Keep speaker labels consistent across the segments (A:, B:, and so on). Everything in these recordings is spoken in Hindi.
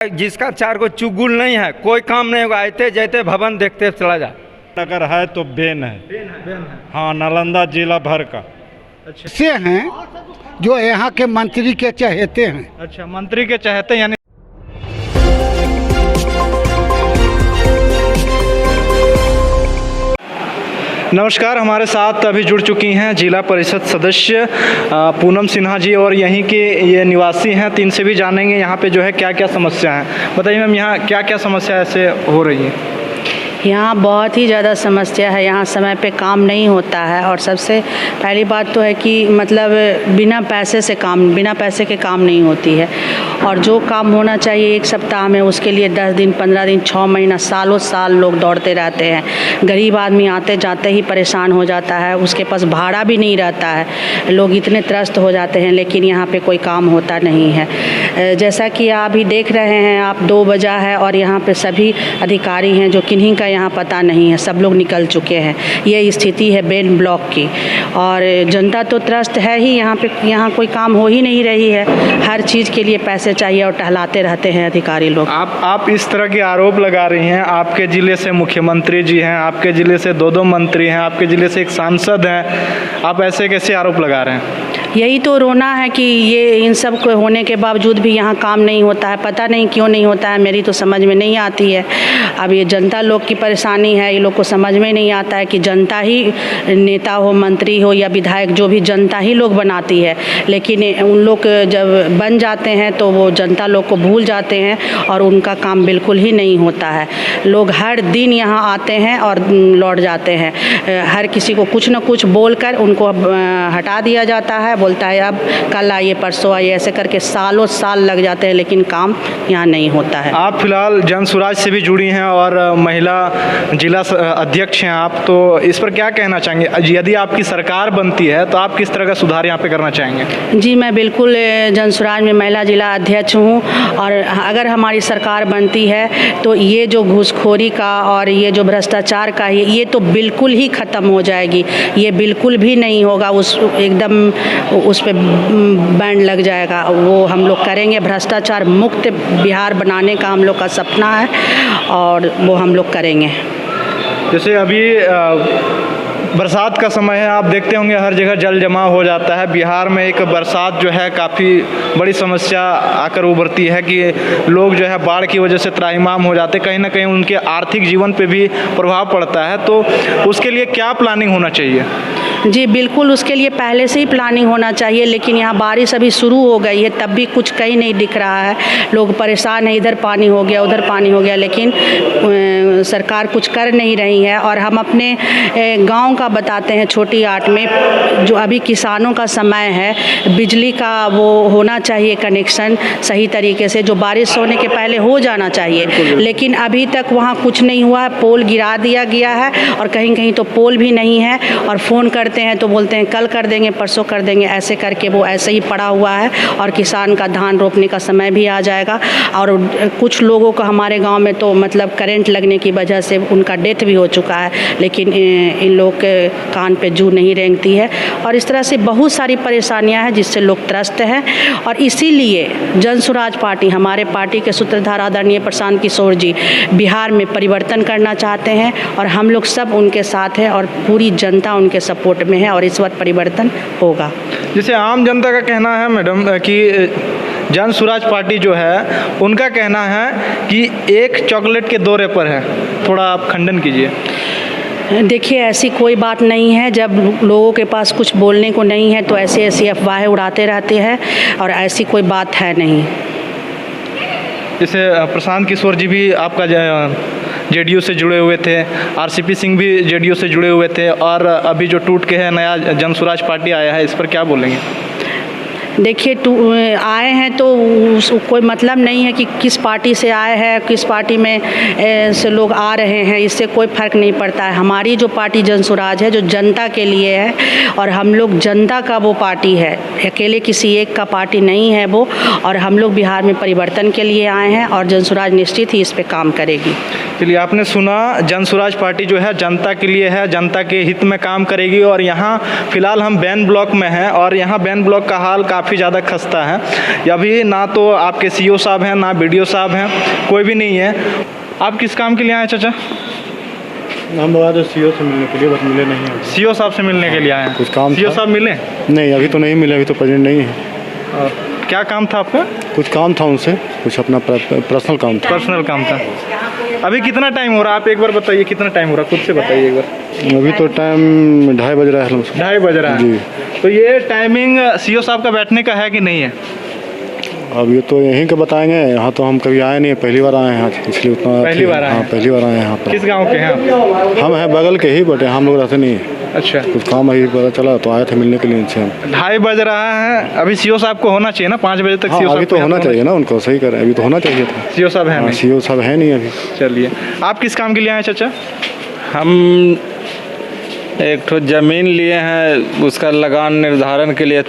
A: जिसका चार को चुगुल नहीं है कोई काम नहीं होगा। आते जाते भवन देखते चला जाए।
B: अगर है तो बेन है। हाँ, नालंदा जिला भर का।
C: अच्छा, से हैं जो यहाँ के मंत्री के चहेते हैं।
D: अच्छा, मंत्री के चहेते यानी नमस्कार, हमारे साथ अभी जुड़ चुकी हैं जिला परिषद सदस्य पूनम सिन्हा जी और यहीं के ये निवासी हैं। तो इनसे भी जानेंगे यहाँ पे जो है क्या क्या समस्या है। बताइए मैम, यहाँ क्या क्या समस्या ऐसे हो रही है?
E: यहाँ बहुत ही ज़्यादा समस्या है। यहाँ समय पे काम नहीं होता है और सबसे पहली बात तो है कि मतलब बिना पैसे के काम नहीं होती है। और जो काम होना चाहिए एक सप्ताह में उसके लिए 10 दिन 15 दिन 6 महीना सालों साल लोग दौड़ते रहते हैं। गरीब आदमी आते जाते ही परेशान हो जाता है, उसके पास भाड़ा भी नहीं रहता है। लोग इतने त्रस्त हो जाते हैं, लेकिन यहाँ पे कोई काम होता नहीं है। जैसा कि आप भी देख रहे हैं, आप 2 बजा है और यहाँ पे सभी अधिकारी हैं जो किन्हीं का यहाँ पता नहीं है, सब लोग निकल चुके हैं। ये स्थिति है बेन ब्लॉक की और जनता तो त्रस्त है ही। यहाँ कोई काम हो ही नहीं रही है। हर चीज़ के लिए पैसे चाहिए और टहलाते रहते हैं अधिकारी लोग।
D: आप इस तरह के आरोप लगा रही हैं। आपके ज़िले से मुख्यमंत्री जी हैं, आपके ज़िले से 2 मंत्री हैं, आपके ज़िले से एक सांसद हैं। आप ऐसे कैसे आरोप लगा रहे हैं?
E: यही तो रोना है कि ये इन सब को होने के बावजूद भी यहाँ काम नहीं होता है। पता नहीं क्यों नहीं होता है, मेरी तो समझ में नहीं आती है। अब ये जनता लोग की परेशानी है, ये लोग को समझ में नहीं आता है कि जनता ही नेता हो, मंत्री हो या विधायक, जो भी जनता ही लोग बनाती है। लेकिन उन लोग जब बन जाते हैं तो वो जनता लोग को भूल जाते हैं और उनका काम बिल्कुल ही नहीं होता है। लोग हर दिन यहाँ आते हैं और लौट जाते हैं। हर किसी को कुछ न कुछ बोलकर उनको हटा दिया जाता है। बोलता है अब कल आइए, परसों आइए, ऐसे करके सालों साल लग जाते हैं, लेकिन काम यहाँ नहीं होता है।
D: आप फिलहाल जन सुराज से भी जुड़ी हैं और महिला जिला अध्यक्ष हैं आप, तो इस पर क्या कहना चाहेंगे? यदि आपकी सरकार बनती है तो आप किस तरह का सुधार यहाँ पे करना चाहेंगे?
E: जी, मैं बिल्कुल जन सुराज में महिला जिला अध्यक्ष हूँ और अगर हमारी सरकार बनती है तो ये जो घूसखोरी का और ये जो भ्रष्टाचार का ये तो बिल्कुल ही ख़त्म हो जाएगी। ये बिल्कुल भी नहीं होगा, उस पे बैन लग जाएगा। वो हम लोग करेंगे। भ्रष्टाचार मुक्त बिहार बनाने का हम लोग का सपना है और वो हम लोग करेंगे।
D: जैसे अभी बरसात का समय है, आप देखते होंगे हर जगह जल जमाव हो जाता है। बिहार में एक बरसात जो है काफ़ी बड़ी समस्या आकर उभरती है कि लोग जो है बाढ़ की वजह से त्राहिमाम हो जाते हैं। कहीं ना कहीं उनके आर्थिक जीवन पे भी प्रभाव पड़ता है। तो उसके लिए क्या प्लानिंग होना चाहिए?
E: जी बिल्कुल, उसके लिए पहले से ही प्लानिंग होना चाहिए, लेकिन यहाँ बारिश अभी शुरू हो गई है तब भी कुछ कहीं नहीं दिख रहा है। लोग परेशान हैं, इधर पानी हो गया उधर पानी हो गया, लेकिन सरकार कुछ कर नहीं रही है। और हम अपने गांव का बताते हैं, छोटी आट में जो अभी किसानों का समय है, बिजली का वो होना चाहिए कनेक्शन सही तरीके से, जो बारिश होने के पहले हो जाना चाहिए, लेकिन अभी तक वहाँ कुछ नहीं हुआ है। पोल गिरा दिया गया है और कहीं कहीं तो पोल भी नहीं है और फ़ोन करते हैं तो बोलते हैं कल कर देंगे, परसों कर देंगे, ऐसे करके वो ऐसे ही पड़ा हुआ है। और किसान का धान रोपने का समय भी आ जाएगा। और कुछ लोगों को हमारे गांव में तो मतलब करंट लगने की वजह से उनका डेथ भी हो चुका है, लेकिन इन लोग के कान पे जू नहीं रेंगती है। और इस तरह से बहुत सारी परेशानियां हैं जिससे लोग त्रस्त हैं। और इसीलिए जन सुराज पार्टी, हमारे पार्टी के सूत्रधार आदरणीय प्रशांत किशोर जी बिहार में परिवर्तन करना चाहते हैं और हम लोग सब उनके साथ हैं और पूरी जनता उनके सपोर्ट में है और इस वक्त परिवर्तन होगा।
D: जैसे आम जनता का कहना है मैडम कि जन सुराज पार्टी जो है उनका कहना है कि एक चॉकलेट के दौरे पर है। थोड़ा आप खंडन कीजिए।
E: देखिए, ऐसी कोई बात नहीं है। जब लोगों के पास कुछ बोलने को नहीं है तो ऐसी अफवाहें उड़ाते रहते हैं और ऐसी कोई बात है नहीं।
D: जैसे प्रशांत किशोर जी भी आपका जेडीयू से जुड़े हुए थे, आरसीपी सिंह भी जेडीयू से जुड़े हुए थे और अभी जो टूट के है नया जन सुराज पार्टी आया है, इस पर क्या बोलेंगे?
E: देखिए, आए हैं तो कोई मतलब नहीं है कि किस पार्टी से आए हैं, किस पार्टी में से लोग आ रहे हैं, इससे कोई फ़र्क नहीं पड़ता है। हमारी जो पार्टी जन सुराज है जो जनता के लिए है और हम लोग जनता का वो पार्टी है, अकेले किसी एक का पार्टी नहीं है वो। और हम लोग बिहार में परिवर्तन के लिए आए हैं और जन सुराज निश्चित ही इस पर काम करेगी।
D: चलिए, आपने सुना, जन स्वराज पार्टी जो है जनता के लिए है, जनता के हित में काम करेगी। और यहाँ फ़िलहाल हम बैन ब्लॉक में हैं और यहाँ बैन ब्लॉक का हाल काफ़ी ज़्यादा खस्ता है। अभी ना तो आपके सीओ साहब हैं, ना बीडीओ साहब हैं, कोई भी नहीं है। आप किस काम के लिए आए चाचा?
B: हम तो सीओ से मिलने के लिए, बस मिले नहीं हैं।
D: सीओ साहब से मिलने के लिए आए हैं।
B: कुछ काम
D: सीओ
B: था?
D: साहब मिले?
B: नहीं, अभी तो नहीं मिले, अभी तो प्रेजेंट नहीं है।
D: क्या काम था आपका?
B: कुछ काम था उनसे, कुछ अपना पर्सनल काम था।
D: पर्सनल काम था। अभी कितना टाइम हो रहा है? आप एक बार बताइए कितना टाइम हो रहा है, खुद से बताइए एक बार।
B: अभी तो टाइम 2:30 बज रहा है।
D: 2:30 बज रहा है
B: जी।
D: तो ये टाइमिंग सीओ साहब का बैठने का है कि नहीं है?
B: अब ये तो यहीं के बताएंगे। यहाँ तो हम कभी आए नहीं, पहली बार आए हैं यहाँ, इसलिए उतना।
D: पहली बार आए
B: हाँ,
D: हैं?
B: पहली बार आए हैं यहाँ पर।
D: किस गांव के हैं आप?
B: हम हैं बगल के ही, बट हम लोग रहते नहीं हैं।
D: अच्छा,
B: कुछ काम अभी पता चला तो आए थे मिलने के लिए इनसे हम।
D: 2:30 बज रहा है। अभी सीओ साहब को होना चाहिए ना 5 बजे तक।
B: हाँ,
D: सीओ
B: अभी
D: साहब
B: तो होना चाहिए ना उनको, सही करें, अभी तो होना चाहिए था।
D: सीओ साहब है नहीं?
B: सीओ साहब है नहीं अभी।
D: चलिए, आप किस काम के लिए आए चाचा?
A: हम एक ठो ज़मीन लिए हैं, उसका लगान निर्धारण के लिए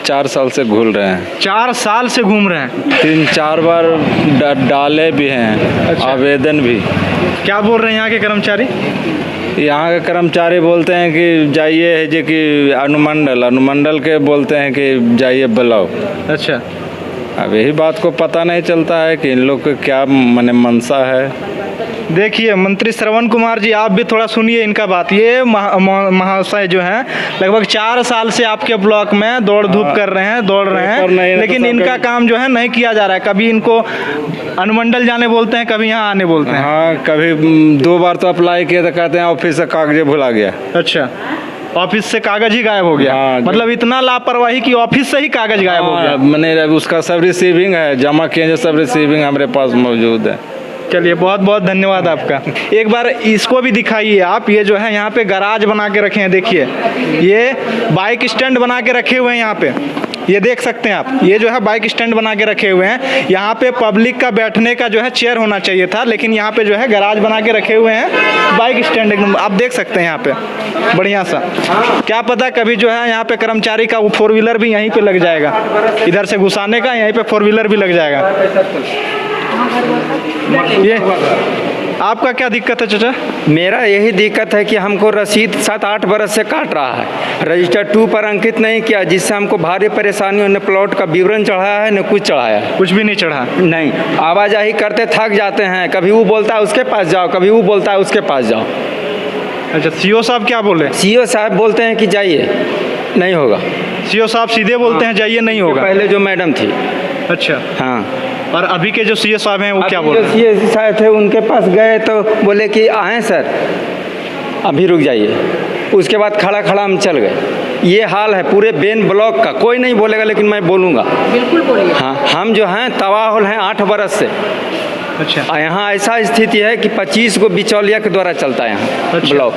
A: 4 साल से घूल रहे हैं।
D: 4 साल से घूम रहे हैं?
A: 3-4 बार डाले भी हैं।
D: अच्छा।
A: आवेदन भी।
D: क्या बोल रहे हैं यहाँ के कर्मचारी?
A: यहाँ के कर्मचारी बोलते हैं कि जाइए है जो कि अनुमंडल के बोलते हैं कि जाइए ब्लॉक।
D: अच्छा,
A: अब यही बात को पता नहीं चलता है कि इन लोग को क्या मने मनसा है।
D: देखिए मंत्री श्रवण कुमार जी, आप भी थोड़ा सुनिए इनका बात। ये महाशय जो हैं लगभग 4 साल से आपके ब्लॉक में दौड़ धूप कर रहे हैं, दौड़ रहे हैं, लेकिन इनका काम जो है नहीं किया जा रहा है। कभी इनको अनुमंडल जाने बोलते हैं, कभी यहाँ आने बोलते हैं।
A: हाँ, कभी 2 बार तो अप्लाई किए तो कहते हैं ऑफिस से कागज भुला गया।
D: अच्छा, ऑफिस से कागज ही गायब हो गया।
A: हाँ,
D: मतलब इतना लापरवाही कि ऑफिस से ही कागज गायब हो गया।
A: मैंने उसका सब रिसीविंग है, जमा किए जो सब रिसीविंग हमारे पास मौजूद है।
D: चलिए, बहुत बहुत धन्यवाद आपका। एक बार इसको भी दिखाइए आप। ये जो है यहाँ पे गराज बना के रखे हैं, देखिए ये बाइक स्टैंड बना के रखे हुए हैं यहाँ पे, ये देख सकते हैं आप। ये जो है बाइक स्टैंड बना के रखे हुए हैं। यहाँ पे पब्लिक का बैठने का जो है चेयर होना चाहिए था, लेकिन यहाँ पे जो है गराज बना के रखे हुए हैं, बाइक स्टैंड एकदम आप देख सकते हैं यहाँ पे बढ़िया सा। क्या पता कभी जो है यहाँ पे कर्मचारी का 4 व्हीलर भी यहीं पे लग जाएगा, इधर से घुसाने का, यहीं पे 4 व्हीलर भी लग जाएगा। ये आपका क्या दिक्कत है चाचा?
A: मेरा यही दिक्कत है कि हमको रसीद 7-8 बरस से काट रहा है, रजिस्टर 2 पर अंकित नहीं किया, जिससे हमको भारी परेशानी। न प्लॉट का विवरण चढ़ाया है, न कुछ चढ़ाया है।
D: कुछ भी नहीं चढ़ा?
A: नहीं, आवाजाही करते थक जाते हैं। कभी वो बोलता है उसके पास जाओ, कभी वो बोलता है उसके पास जाओ।
D: अच्छा, सीओ साहब क्या बोले?
A: सीओ साहब बोलते हैं कि जाइए, नहीं होगा।
D: सीओ साहब सीधे बोलते हैं जाइए, नहीं होगा?
A: पहले जो मैडम थी।
D: अच्छा,
A: हाँ।
D: और अभी के जो सीओ साहब हैं वो क्या बोल रहे हैं?
A: सीओ साहब थे, उनके पास गए तो बोले कि आए सर, अभी रुक जाइए। उसके बाद खड़ा खड़ा हम चल गए। ये हाल है पूरे बेन ब्लॉक का। कोई नहीं बोलेगा लेकिन मैं बोलूँगा।
E: बिल्कुल बोलिए।
A: हाँ, हम जो हैं तबाह हैं 8 बरस से।
D: अच्छा,
A: यहाँ ऐसा स्थिति है कि 25 गो बिचौलिया के द्वारा चलता है यहाँ।
D: अच्छा।
A: ब्लॉक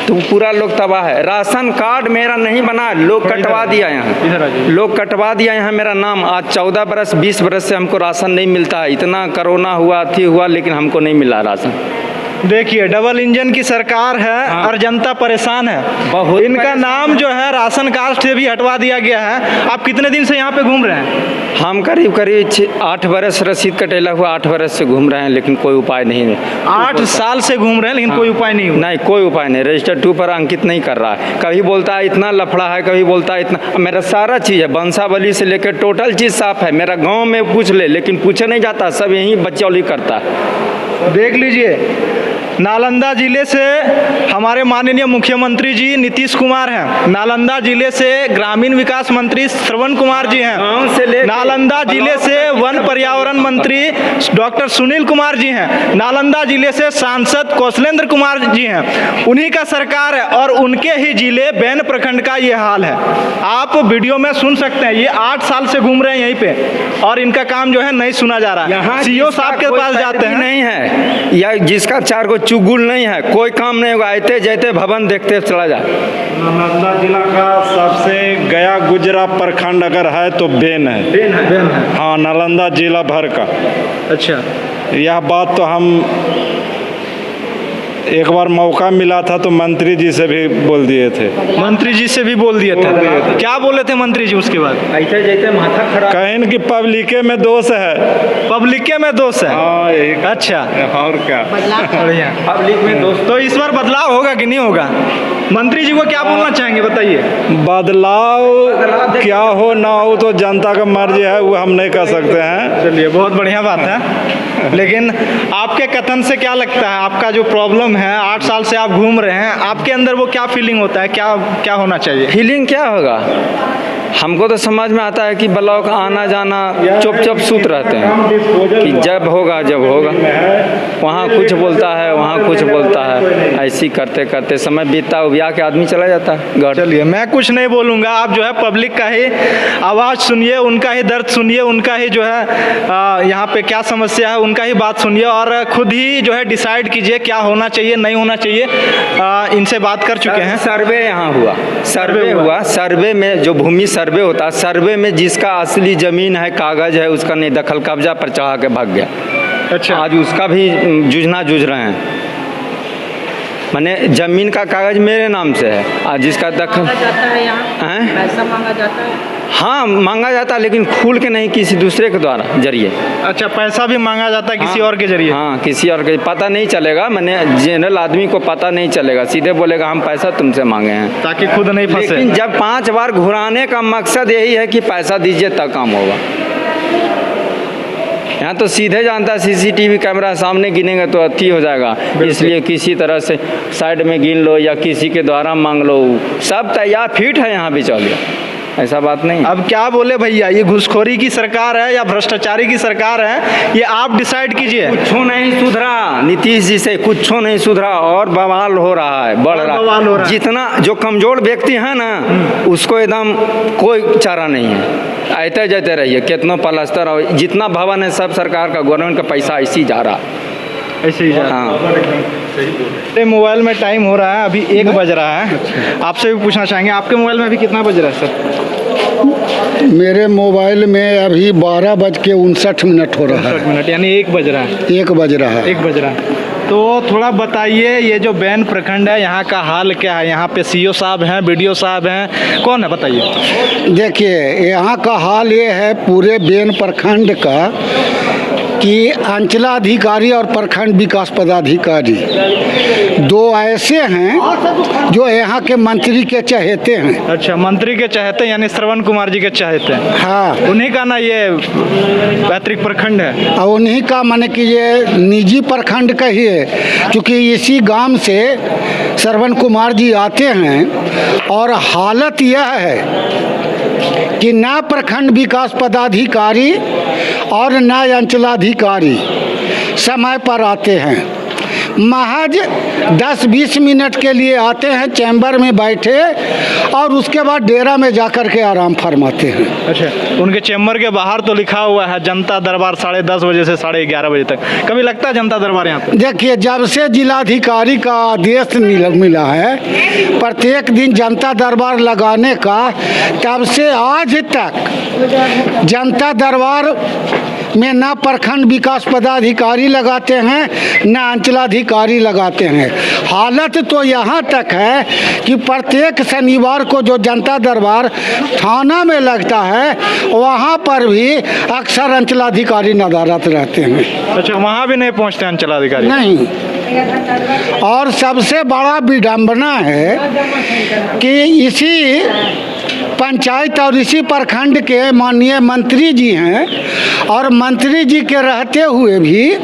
A: तो पूरा लोग तबाह है। राशन कार्ड मेरा नहीं बना, लोग कटवा दिया
D: इधर आ
A: यहाँ,
D: जाइए।
A: लोग कटवा दिया यहाँ मेरा नाम। आज 14 बरस 20 बरस से हमको राशन नहीं मिलता है। इतना कोरोना हुआ थी हुआ, लेकिन हमको नहीं मिला राशन।
D: देखिए डबल इंजन की सरकार है।
A: हाँ।
D: और जनता परेशान है
A: बहुत
D: इनका
A: परेशान
D: नाम जो है राशन कार्ड से भी हटवा दिया गया है। आप कितने दिन से यहाँ पे घूम रहे हैं?
A: हम करीब 8 बरस रसीद कटेला हुआ 8 बरस से घूम रहे हैं, लेकिन कोई उपाय नहीं है।
D: 8 साल से घूम रहे हैं, लेकिन कोई उपाय नहीं हुआ।
A: नहीं, कोई उपाय नहीं। रजिस्टर 2 पर अंकित नहीं कर रहा है। कभी बोलता है इतना लफड़ा है, कभी बोलता है इतना। मेरा सारा चीज़ है, बंसावली से लेकर टोटल चीज़ साफ है। मेरा गांव में पूछ ले, लेकिन पूछे नहीं जाता, सब यहीं बच्चौली करता है।
D: देख लीजिए, नालंदा जिले से हमारे माननीय मुख्यमंत्री जी नीतीश कुमार हैं। नालंदा जिले से ग्रामीण विकास मंत्री श्रवण कुमार जी
A: गाँव
D: हैं।
A: से लेकर
D: नालंदा जिले से वन पर्यावरण मंत्री डॉक्टर सुनील कुमार जी हैं। नालंदा जिले से सांसद कौशलेंद्र कुमार जी हैं। उन्हीं का सरकार है और उनके ही जिले बैन प्रखंड का ये हाल है। आप वीडियो में सुन सकते हैं। ये 8 साल से घूम रहे हैं यहीं पे और इनका काम जो है नहीं सुना जा रहा है। सीओ साहब के पास जाते हैं,
A: नहीं है, या जिसका 4 गो चुगुल नहीं है, कोई काम नहीं होगा। आते जाते भवन देखते चला जाए।
B: नालंदा जिला का सबसे गया गुजरा प्रखंड अगर है तो बेन है।
D: बेन है।
B: हाँ, नालंदा जिला भर का।
D: अच्छा,
B: यह बात तो हम एक बार मौका मिला था तो मंत्री जी से भी बोल दिए थे।
D: मंत्री जी से भी बोल दिए थे, क्या बोले थे मंत्री जी उसके बाद?
A: ऐसे जैसे माथा खड़ा
B: कहें कि पब्लिके में दोष है।
D: पब्लिक में दोष है।
B: हाँ यही।
D: अच्छा,
B: और क्या।
D: बढ़िया।
A: पब्लिक में दोस्त
D: तो इस बार बदलाव होगा कि नहीं होगा? मंत्री जी को क्या बोलना चाहेंगे बताइए?
B: बदलाव क्या हो ना हो तो जनता का मर्जी है, वो हम नहीं कर सकते हैं।
D: चलिए, बहुत बढ़िया बात है। लेकिन आपके कथन से क्या लगता है, आपका जो प्रॉब्लम है, 8 साल से आप घूम रहे हैं, आपके अंदर वो क्या फीलिंग होता है, क्या क्या होना चाहिए?
A: फीलिंग क्या होगा? हमको तो समझ में आता है कि ब्लॉक आना जाना चुप सूत रहते हैं कि जब होगा वहाँ कुछ बोलता है, वहाँ कुछ बोलता है, ऐसी करते करते समय बीतता उबिया के आदमी चला जाता है घर।
D: चलिए, मैं कुछ नहीं बोलूँगा, आप जो है पब्लिक का ही आवाज़ सुनिए, उनका ही दर्द सुनिए, उनका ही जो है यहाँ पे क्या समस्या है उनका ही बात सुनिए और खुद ही जो है डिसाइड कीजिए क्या होना चाहिए नहीं होना चाहिए। इनसे बात कर चुके हैं।
A: सर्वे यहाँ हुआ, सर्वे हुआ, सर्वे में जो भूमि सर्वे होता है, सर्वे में जिसका असली ज़मीन है, कागज़ है, उसका नहीं दखल कब्जा पर चढ़ा के भाग गया।
D: अच्छा,
A: आज उसका भी जूझ रहे हैं। माने ज़मीन का कागज़ मेरे नाम से है, आज जिसका दखल
E: जाता है यहाँ
A: हैं?
E: पैसा मांगा जाता है।
A: हाँ मांगा जाता है, लेकिन खुल के नहीं, किसी दूसरे के द्वारा जरिए।
D: अच्छा, पैसा भी मांगा जाता है किसी और के जरिए?
A: हाँ, किसी और के पता नहीं चलेगा, मैंने जनरल आदमी को पता नहीं चलेगा, सीधे बोलेगा हम पैसा तुमसे मांगे हैं,
D: ताकि खुद नहीं फंसे।
A: लेकिन जब 5 बार घुराने का मकसद यही है कि पैसा दीजिए तब काम होगा। यहाँ तो सीधे जानता है, सीसीटीवी कैमरा सामने गिनेंगे तो अति हो जाएगा, इसलिए किसी तरह से साइड में गिन लो या किसी के द्वारा मांग लो, सब तैयार फिट है यहाँ बिचौलिया, ऐसा बात नहीं।
D: अब क्या बोले भैया, ये घुसखोरी की सरकार है या भ्रष्टाचारी की सरकार है, ये आप डिसाइड कीजिए।
A: कुछ नहीं सुधरा, नीतीश जी से कुछ नहीं सुधरा और बवाल हो रहा है, बढ़
D: बवाल हो
A: रहा
D: रहा
A: है।
D: है।
A: जितना जो कमजोर व्यक्ति है ना, उसको एकदम कोई चारा नहीं है, आते जाते रहिए, कितना प्लास्टर हो, जितना भवन है सब सरकार का, गवर्नमेंट का पैसा ऐसे ही जा रहा है,
D: ऐसे ही
A: हाँ।
D: मोबाइल में टाइम हो रहा है, अभी 1 बज रहा है, आपसे भी पूछना चाहेंगे आपके मोबाइल में अभी कितना बज रहा है सर?
C: मेरे मोबाइल में अभी 12:59 हो रहा है।
D: 60 मिनट, यानी 1 बज रहा है।
C: 1 बज रहा है।
D: 1 बज रहा है। तो थोड़ा बताइए, ये जो बैन प्रखंड है, यहाँ का हाल क्या है? यहाँ पे सीओ साहब हैं, बीडीओ साहब हैं, कौन है बताइए?
C: देखिए, यहाँ का हाल ये है पूरे बेन प्रखंड का कि अंचलाधिकारी और प्रखंड विकास पदाधिकारी 2 ऐसे हैं जो यहाँ के मंत्री के चहेते हैं।
D: अच्छा, मंत्री के चहेते यानी श्रवण कुमार जी के चहेते हैं।
C: हाँ,
D: उन्हीं का ना ये पैतृक प्रखंड है,
C: और उन्हीं का माने कि ये निजी प्रखंड का ही है, क्योंकि इसी गांव से श्रवण कुमार जी आते हैं। और हालत यह है कि ना प्रखंड विकास पदाधिकारी और ना अंचलाधिकारी समय पर आते हैं, महज 10-20 मिनट के लिए आते हैं, चैम्बर में बैठे और उसके बाद डेरा में जाकर के आराम फरमाते हैं।
D: अच्छा, उनके चैम्बर के बाहर तो लिखा हुआ है जनता दरबार 10:30 बजे से 11:30 बजे तक। कभी लगता है जनता दरबार यहाँ पे?
C: देखिए, जब से जिलाधिकारी का आदेश मिला है प्रत्येक दिन जनता दरबार लगाने का, तब से आज तक जनता दरबार में ना प्रखंड विकास पदाधिकारी लगाते हैं ना अंचलाधिकारी लगाते हैं। हालत तो यहाँ तक है कि प्रत्येक शनिवार को जो जनता दरबार थाना में लगता है, वहाँ पर भी अक्सर अंचलाधिकारी नदारत रहते हैं।
D: अच्छा, वहाँ भी नहीं पहुँचते अंचलाधिकारी?
C: नहीं। और सबसे बड़ा विडंबना है कि इसी पंचायत और इसी प्रखंड के माननीय मंत्री जी हैं, और मंत्री जी के रहते हुए भी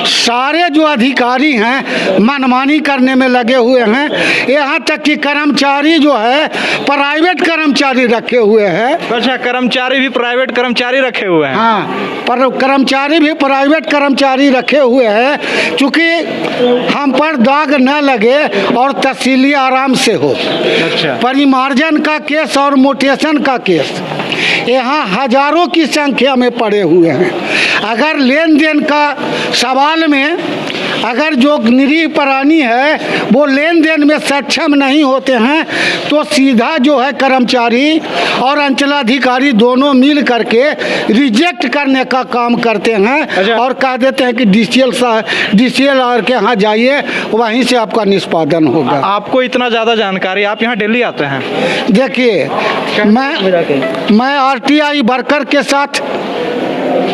C: सारे जो अधिकारी हैं मनमानी करने में लगे हुए हैं। यहाँ तक कि कर्मचारी जो है प्राइवेट कर्मचारी रखे हुए हैं।
D: अच्छा, कर्मचारी भी प्राइवेट कर्मचारी रखे हुए हैं?
C: हाँ, पर कर्मचारी भी प्राइवेट कर्मचारी रखे हुए हैं, चूँकि हम पर दाग न लगे और तहसीली आराम से हो।
D: अच्छा,
C: परिमार्जन का केस और मोटेशन का केस यहाँ हजारों की संख्या में पड़े हुए हैं। अगर लेन देन का सवाल में अगर जो निरीह प्राणी है वो लेन देन में सक्षम नहीं होते हैं तो सीधा जो है कर्मचारी और अंचलाधिकारी दोनों मिल करके रिजेक्ट करने का काम करते हैं और कह देते हैं कि DCL आर के यहाँ जाइए, वहीं से आपका निष्पादन होगा।
D: आपको इतना ज़्यादा जानकारी, आप यहाँ डेली आते हैं?
C: देखिए, मैं RTI वर्कर के साथ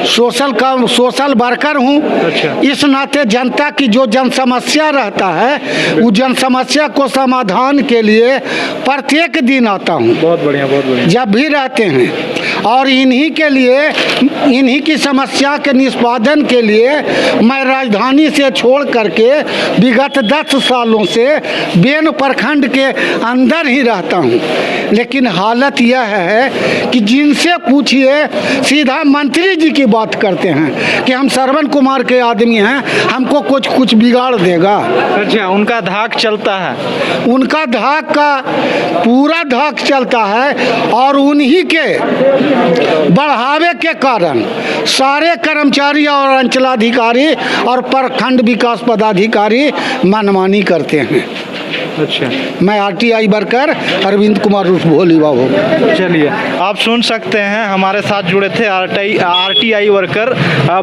C: सोशल वर्कर हूँ।
D: अच्छा।
C: इस नाते जनता की जो जन समस्या रहता है वो जन समस्या को समाधान के लिए प्रत्येक दिन आता हूँ।
D: बहुत बढ़िया, बहुत बढ़िया।
C: जब भी रहते हैं और इन्हीं के लिए, इन्हीं की समस्या के निष्पादन के लिए मैं राजधानी से छोड़ करके विगत 10 सालों से बेन प्रखंड के अंदर ही रहता हूँ। लेकिन हालत यह है कि जिनसे पूछिए सीधा मंत्री जी की बात करते हैं कि हम श्रवण कुमार के आदमी हैं, हमको कुछ बिगाड़ देगा।
D: अच्छा, उनका धाक चलता है?
C: उनका धाक का पूरा धाक चलता है और उन्हीं के बढ़ावे के कारण सारे कर्मचारी और अंचलाधिकारी और प्रखंड विकास पदाधिकारी मनमानी करते हैं।
D: अच्छा,
C: मैं RTI वर्कर अरविंद कुमार उर्फ भोली बाबू।
D: चलिए, आप सुन सकते हैं हमारे साथ जुड़े थे RTI वर्कर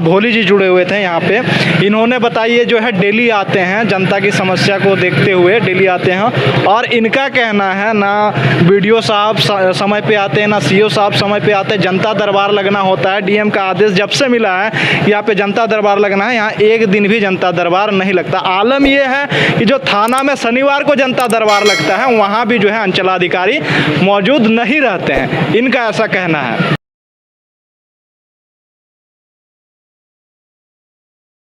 D: भोली जी जुड़े हुए थे यहाँ पे। इन्होंने बताइए जो है डेली आते हैं, जनता की समस्या को देखते हुए डेली आते हैं और इनका कहना है ना BDO साहब समय पे आते हैं, ना CO साहब समय पे आते हैं। जनता दरबार लगना होता है, DM का आदेश जब से मिला है यहाँ पे जनता दरबार लगना है, यहाँ एक दिन भी जनता दरबार नहीं लगता। आलम ये है कि जो थाना में शनिवार को जनता दरबार लगता है वहाँ भी जो है अंचलाधिकारी मौजूद नहीं रहते हैं, इनका ऐसा कहना है।